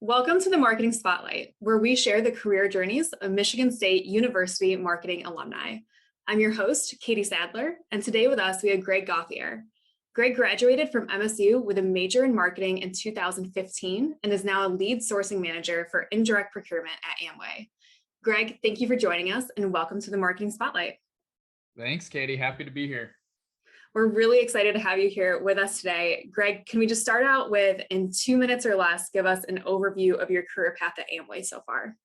Welcome to the Marketing Spotlight, where we share the career journeys of Michigan State University marketing alumni. I'm your host, Katie Sadler, and today with us we have Greg Gauthier. Greg graduated from MSU with a major in marketing in 2015 and is now a lead sourcing manager for Indirect Procurement at Amway. Greg, thank you for joining us and welcome to the Marketing Spotlight. Thanks, Katie. Happy to be here. We're really excited to have you here with us today. Greg, can we just start out with, in 2 minutes or less, give us an overview of your career path at Amway so far?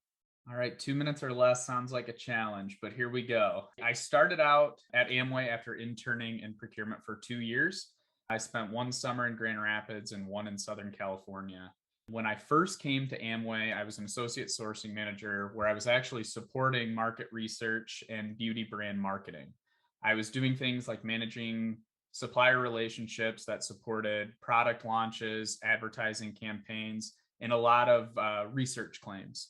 All right, 2 minutes or less sounds like a challenge, but here we go. I started out at Amway after interning in procurement for 2 years. I spent one summer in Grand Rapids and one in Southern California. When I first came to Amway, I was an associate sourcing manager where I was actually supporting market research and beauty brand marketing. I was doing things like managing supplier relationships that supported product launches, advertising campaigns, and a lot of research claims.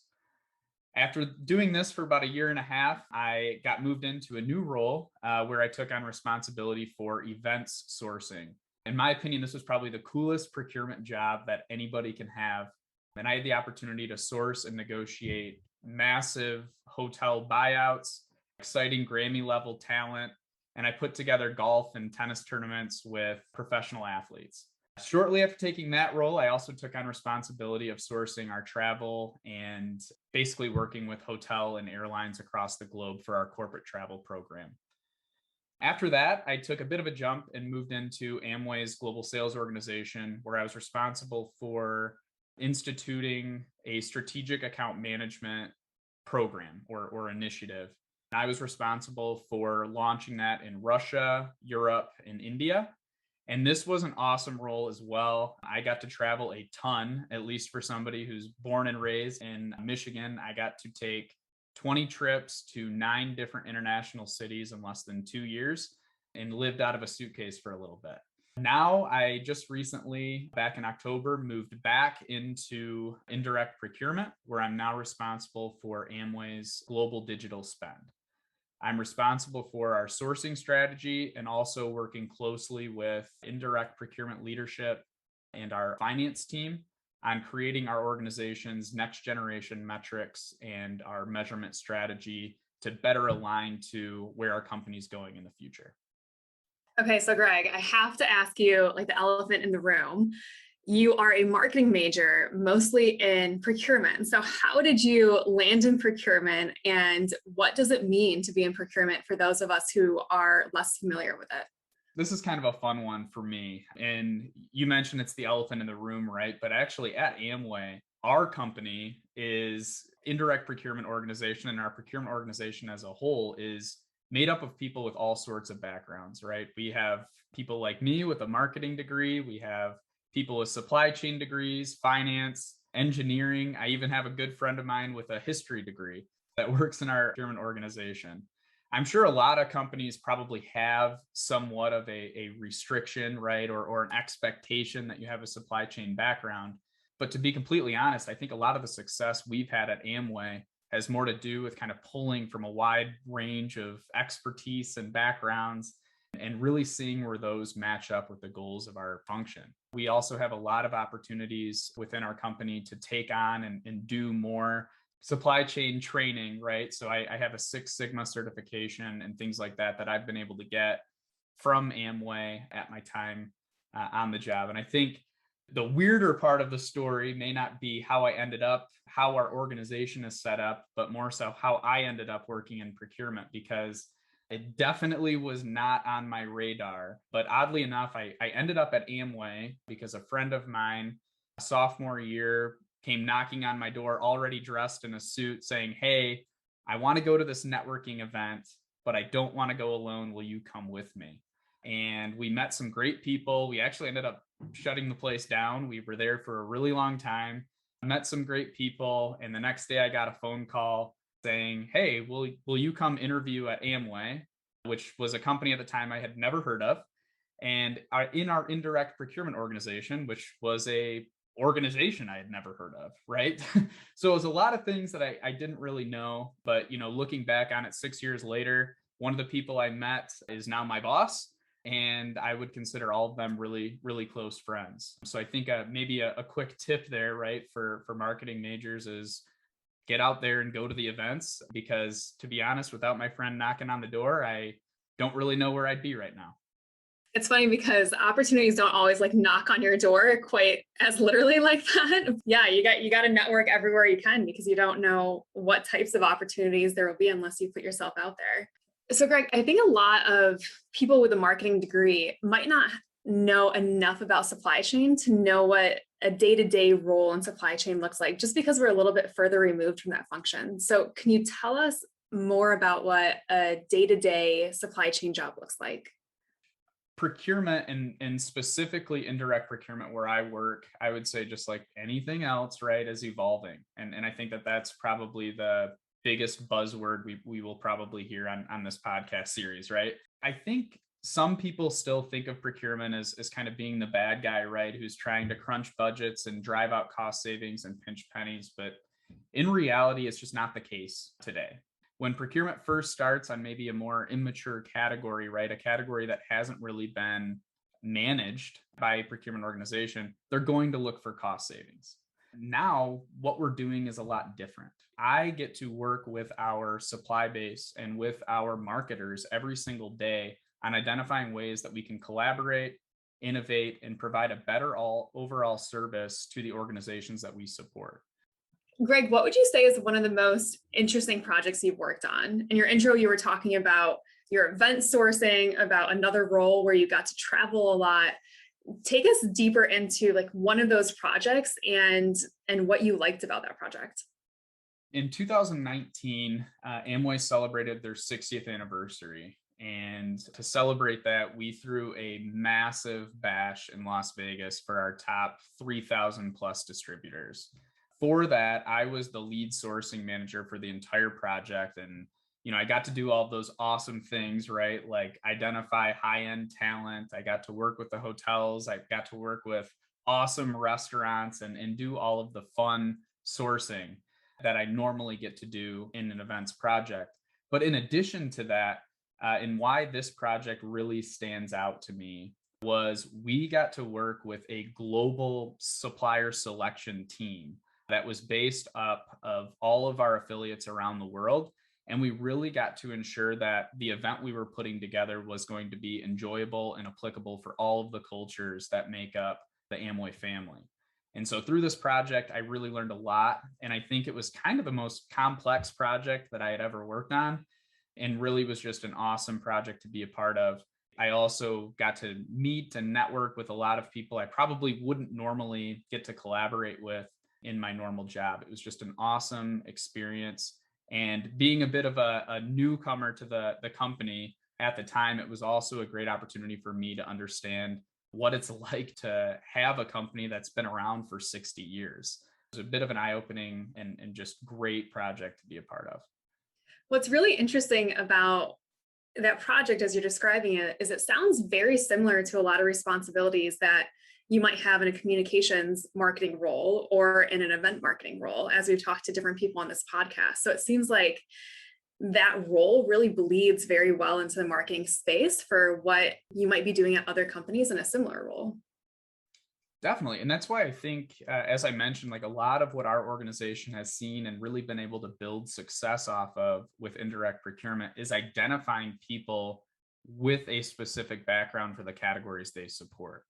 After doing this for about a year and a half, I got moved into a new role where I took on responsibility for events sourcing. In my opinion, this was probably the coolest procurement job that anybody can have. And I had the opportunity to source and negotiate massive hotel buyouts, exciting Grammy level talent, and I put together golf and tennis tournaments with professional athletes. Shortly after taking that role, I also took on responsibility of sourcing our travel and basically working with hotel and airlines across the globe for our corporate travel program. After that, I took a bit of a jump and moved into Amway's global sales organization, where I was responsible for instituting a strategic account management program or initiative. I was responsible for launching that in Russia, Europe, and India. And this was an awesome role as well. I got to travel a ton, at least for somebody who's born and raised in Michigan. I got to take 20 trips to 9 different international cities in less than 2 years and lived out of a suitcase for a little bit. Now, I just recently, back in October, moved back into indirect procurement, where I'm now responsible for Amway's global digital spend. I'm responsible for our sourcing strategy and also working closely with indirect procurement leadership and our finance team on creating our organization's next generation metrics and our measurement strategy to better align to where our company's going in the future. Okay, so Greg, I have to ask you, like the elephant in the room. You are a marketing major, mostly in procurement. So how did you land in procurement, and what does it mean to be in procurement for those of us who are less familiar with it? This is kind of a fun one for me. And you mentioned it's the elephant in the room, right? But actually at Amway, our company is indirect procurement organization, and our procurement organization as a whole is made up of people with all sorts of backgrounds, right? We have people like me with a marketing degree. We have people with supply chain degrees, finance, engineering. I even have a good friend of mine with a history degree that works in our procurement organization. I'm sure a lot of companies probably have somewhat of a restriction, right? Or an expectation that you have a supply chain background. But to be completely honest, I think a lot of the success we've had at Amway has more to do with kind of pulling from a wide range of expertise and backgrounds and really seeing where those match up with the goals of our function. We also have a lot of opportunities within our company to take on and do more supply chain training, right? So I have a Six Sigma certification and things like that I've been able to get from Amway at my time on the job. And I think the weirder part of the story may not be how I ended up, how our organization is set up, but more so how I ended up working in procurement, because it definitely was not on my radar. But oddly enough, I ended up at Amway because a friend of mine, sophomore year, came knocking on my door already dressed in a suit saying, "Hey, I want to go to this networking event, but I don't want to go alone. Will you come with me?" And we met some great people. We actually ended up shutting the place down. We were there for a really long time, met some great people. And the next day I got a phone call saying, "Hey, will you come interview at Amway?" Which was a company at the time I had never heard of. And in our indirect procurement organization, which was a organization I had never heard of, right? So it was a lot of things that I didn't really know. But, looking back on it 6 years later, one of the people I met is now my boss. and I would consider all of them really, really close friends. So I think maybe a quick tip there, right, for marketing majors is get out there and go to the events, because to be honest, without my friend knocking on the door, I don't really know where I'd be right now. It's funny because opportunities don't always like knock on your door quite as literally like that. Yeah, you got to network everywhere you can because you don't know what types of opportunities there will be unless you put yourself out there. So Greg, I think a lot of people with a marketing degree might not know enough about supply chain to know what a day-to-day role in supply chain looks like, just because we're a little bit further removed from that function. So can you tell us more about what a day-to-day supply chain job looks like? Procurement, and specifically indirect procurement where I work, I would say just like anything else, right, is evolving. And I think that that's probably the biggest buzzword we will probably hear on this podcast series, right? I think some people still think of procurement as kind of being the bad guy, right, who's trying to crunch budgets and drive out cost savings and pinch pennies. But in reality, it's just not the case today. When procurement first starts on maybe a more immature category, right, a category that hasn't really been managed by a procurement organization, they're going to look for cost savings. Now, what we're doing is a lot different. I get to work with our supply base and with our marketers every single day on identifying ways that we can collaborate, innovate, and provide a better overall service to the organizations that we support. Greg, what would you say is one of the most interesting projects you've worked on? In your intro, you were talking about your event sourcing, about another role where you got to travel a lot. Take us deeper into like one of those projects and what you liked about that project. In 2019, Amway celebrated their 60th anniversary. And to celebrate that, we threw a massive bash in Las Vegas for our top 3,000 plus distributors. For that, I was the lead sourcing manager for the entire project. And, I got to do all those awesome things, right? Like identify high-end talent. I got to work with the hotels. I got to work with awesome restaurants and do all of the fun sourcing that I normally get to do in an events project. But in addition to that, and why this project really stands out to me was we got to work with a global supplier selection team that was based up of all of our affiliates around the world. And we really got to ensure that the event we were putting together was going to be enjoyable and applicable for all of the cultures that make up the Amway family. And so through this project, I really learned a lot. And I think it was kind of the most complex project that I had ever worked on, and really was just an awesome project to be a part of. I also got to meet and network with a lot of people I probably wouldn't normally get to collaborate with in my normal job. It was just an awesome experience. And being a bit of a newcomer to the company at the time, it was also a great opportunity for me to understand what it's like to have a company that's been around for 60 years. It was a bit of an eye-opening and just great project to be a part of. What's really interesting about that project as you're describing it is it sounds very similar to a lot of responsibilities that you might have in a communications marketing role or in an event marketing role, as we've talked to different people on this podcast. So it seems like that role really bleeds very well into the marketing space for what you might be doing at other companies in a similar role. Definitely. And that's why I think, as I mentioned, like a lot of what our organization has seen and really been able to build success off of with indirect procurement is identifying people with a specific background for the categories they support.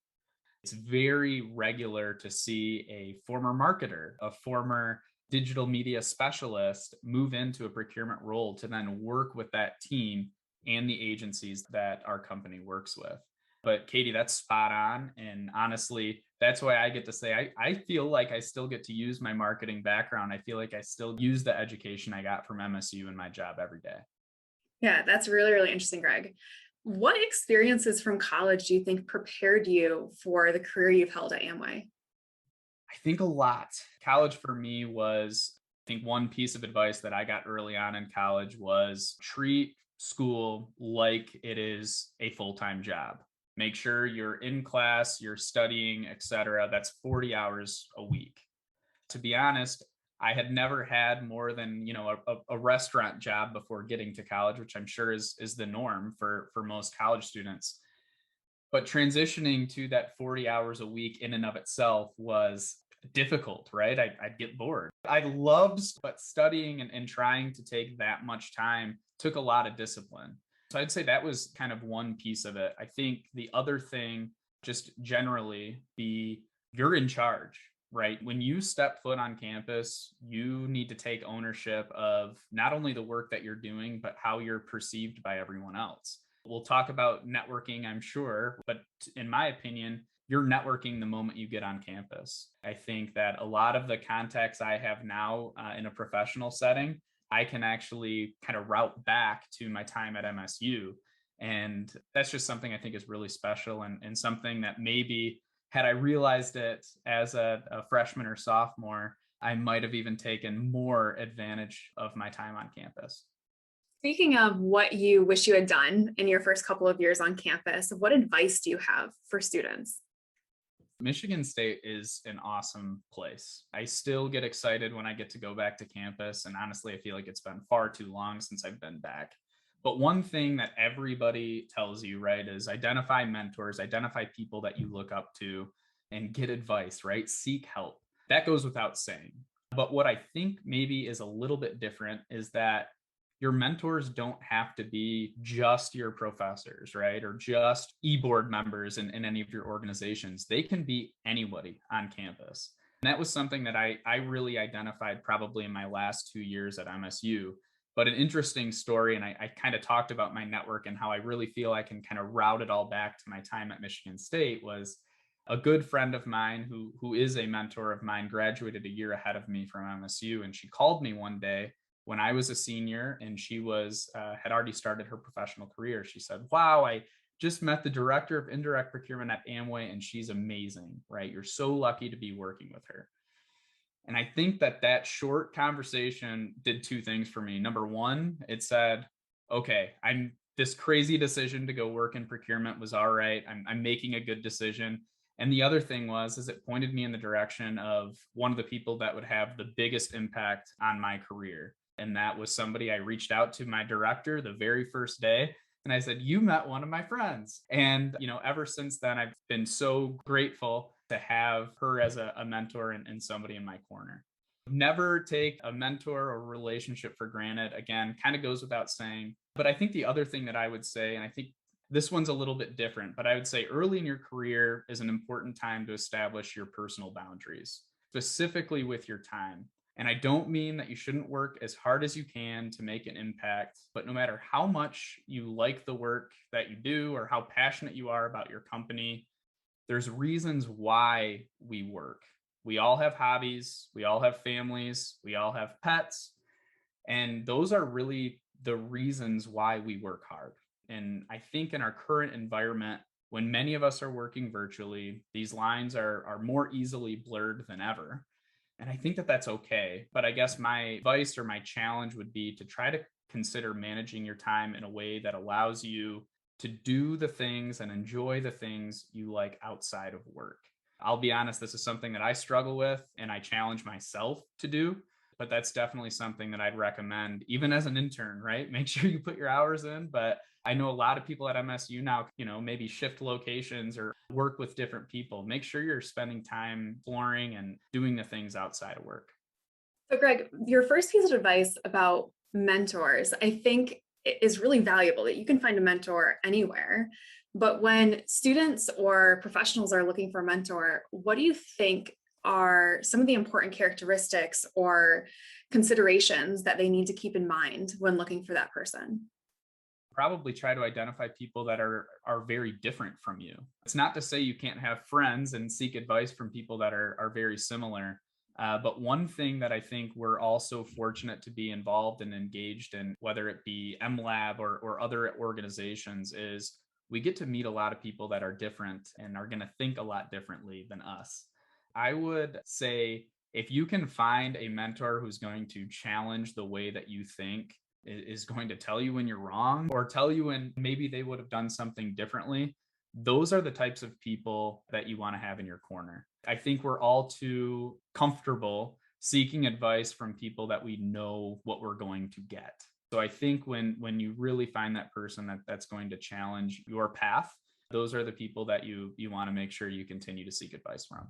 It's very regular to see a former marketer, a former digital media specialist move into a procurement role to then work with that team and the agencies that our company works with. But Katie, that's spot on. And honestly, that's why I get to say, I feel like I still get to use my marketing background. I feel like I still use the education I got from MSU in my job every day. Yeah, that's really, really interesting, Greg. What experiences from college do you think prepared you for the career you've held at Amway? I think a lot. College for me was, I think one piece of advice that I got early on in college was treat school like it is a full-time job. Make sure you're in class, you're studying, etc. That's 40 hours a week. To be honest, I had never had more than, a restaurant job before getting to college, which I'm sure is the norm for most college students. But transitioning to that 40 hours a week in and of itself was difficult, right? I'd get bored. I loved, but studying and trying to take that much time took a lot of discipline. So I'd say that was kind of one piece of it. I think the other thing, just generally, you're in charge, right? When you step foot on campus, you need to take ownership of not only the work that you're doing, but how you're perceived by everyone else. We'll talk about networking, I'm sure, but in my opinion, you're networking the moment you get on campus. I think that a lot of the contacts I have now in a professional setting, I can actually kind of route back to my time at MSU. And that's just something I think is really special and something that maybe had I realized it as a freshman or sophomore, I might have even taken more advantage of my time on campus. Speaking of what you wish you had done in your first couple of years on campus, what advice do you have for students? Michigan State is an awesome place. I still get excited when I get to go back to campus. And honestly, I feel like it's been far too long since I've been back. But one thing that everybody tells you, right, is identify mentors, identify people that you look up to and get advice, right? Seek help. That goes without saying. But what I think maybe is a little bit different is that your mentors don't have to be just your professors, right? Or just e-board members in any of your organizations. They can be anybody on campus. And that was something that I really identified probably in my last 2 years at MSU. But an interesting story, and I kind of talked about my network and how I really feel I can kind of route it all back to my time at Michigan State, was a good friend of mine who is a mentor of mine, graduated a year ahead of me from MSU. And she called me one day when I was a senior and she had already started her professional career. She said, "Wow, I just met the director of indirect procurement at Amway and she's amazing, right? You're so lucky to be working with her." And I think that short conversation did two things for me. Number one, it said, okay, this crazy decision to go work in procurement was all right. I'm making a good decision. And the other thing is it pointed me in the direction of one of the people that would have the biggest impact on my career. And that was somebody I reached out to, my director, the very first day. And I said, "You met one of my friends." And, ever since then, I've been so grateful to have her as a mentor and somebody in my corner. Never take a mentor or relationship for granted. Again, kind of goes without saying. But I think the other thing that I would say, and I think this one's a little bit different, but I would say early in your career is an important time to establish your personal boundaries, specifically with your time. And I don't mean that you shouldn't work as hard as you can to make an impact, but no matter how much you like the work that you do or how passionate you are about your company, there's reasons why we work. We all have hobbies, we all have families, we all have pets, and those are really the reasons why we work hard. And I think in our current environment, when many of us are working virtually, these lines are more easily blurred than ever. And I think that that's okay. But I guess my advice or my challenge would be to try to consider managing your time in a way that allows you to do the things and enjoy the things you like outside of work. I'll be honest, this is something that I struggle with and I challenge myself to do, but that's definitely something that I'd recommend, even as an intern, right? Make sure you put your hours in. But I know a lot of people at MSU now, maybe shift locations or work with different people. Make sure you're spending time exploring and doing the things outside of work. So, Greg, your first piece of advice about mentors, I think is really valuable, that you can find a mentor anywhere. But when students or professionals are looking for a mentor, what do you think are some of the important characteristics or considerations that they need to keep in mind when looking for that person? Probably try to identify people that are very different from you. It's not to say you can't have friends and seek advice from people that are very similar. But one thing that I think we're also fortunate to be involved and engaged in, whether it be MLab or other organizations, is we get to meet a lot of people that are different and are going to think a lot differently than us. I would say if you can find a mentor who's going to challenge the way that you think, is going to tell you when you're wrong or tell you when maybe they would have done something differently, those are the types of people that you want to have in your corner. I think we're all too comfortable seeking advice from people that we know what we're going to get. So I think when you really find that person that's going to challenge your path those are the people that you want to make sure you continue to seek advice from.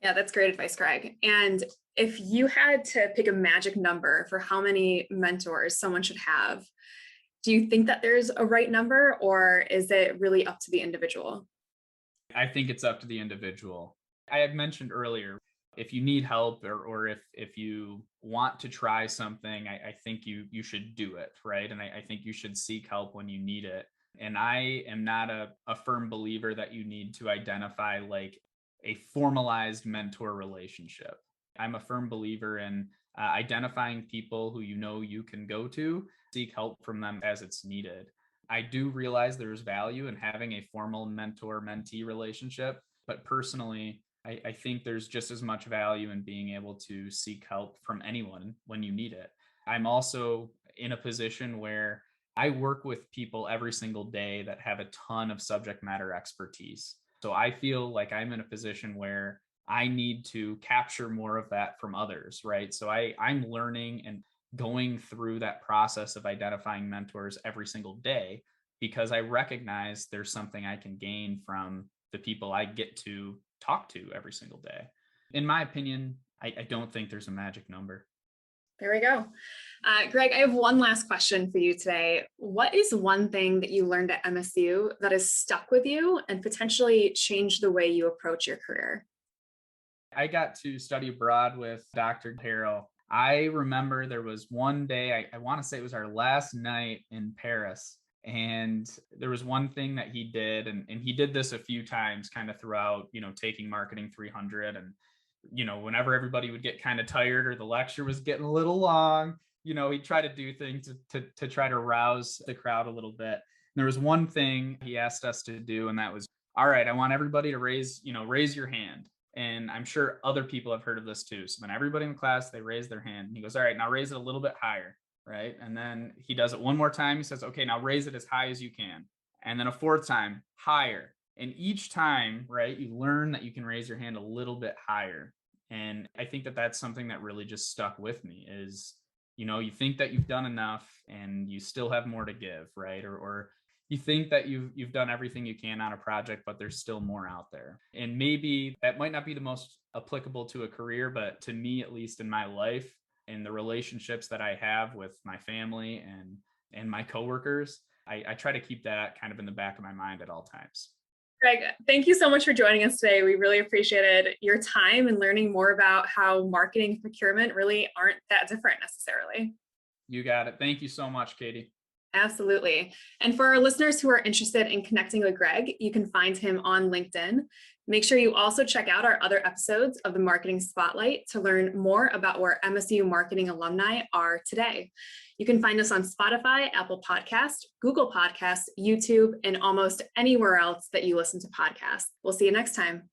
Yeah, that's great advice, Greg. And if you had to pick a magic number for how many mentors someone should have, do you think that there's a right number, or is it really up to the individual? I think it's up to the individual. I had mentioned earlier, if you need help or if you want to try something, I think you should do it, right? And I think you should seek help when you need it. And I am not a firm believer that you need to identify like a formalized mentor relationship. I'm a firm believer in identifying people who you can go to, seek help from them as it's needed. I do realize there's value in having a formal mentor-mentee relationship, but personally, I think there's just as much value in being able to seek help from anyone when you need it. I'm also in a position where I work with people every single day that have a ton of subject matter expertise. So I feel like I'm in a position where I need to capture more of that from others, right? So I'm learning and going through that process of identifying mentors every single day because I recognize there's something I can gain from the people I get to talk to every single day. In my opinion, I don't think there's a magic number. There we go. Greg, I have one last question for you today. What is one thing that you learned at MSU that has stuck with you and potentially changed the way you approach your career? I got to study abroad with Dr. Doerr. I remember there was one day, I want to say it was our last night in Paris. And there was one thing that he did, and he did this a few times kind of throughout, taking Marketing 300. And, whenever everybody would get kind of tired or the lecture was getting a little long, he'd try to do things to try to rouse the crowd a little bit. And there was one thing he asked us to do, and that was, all right, I want everybody to raise your hand. And I'm sure other people have heard of this too. So then everybody in the class, they raise their hand. And he goes, all right, now raise it a little bit higher. Right. And then he does it one more time. He says, okay, now raise it as high as you can. And then a fourth time, higher. And each time, right, you learn that you can raise your hand a little bit higher. And I think that that's something that really just stuck with me is, you think that you've done enough and you still have more to give, right? Or you think that you've done everything you can on a project, but there's still more out there. And maybe that might not be the most applicable to a career, but to me, at least in my life, and the relationships that I have with my family and my coworkers, I try to keep that kind of in the back of my mind at all times. Greg, thank you so much for joining us today. We really appreciated your time and learning more about how marketing and procurement really aren't that different necessarily. You got it. Thank you so much, Katie. Absolutely. And for our listeners who are interested in connecting with Greg, you can find him on LinkedIn. Make sure you also check out our other episodes of the Marketing Spotlight to learn more about where MSU marketing alumni are today. You can find us on Spotify, Apple Podcast, Google Podcasts, YouTube, and almost anywhere else that you listen to podcasts. We'll see you next time.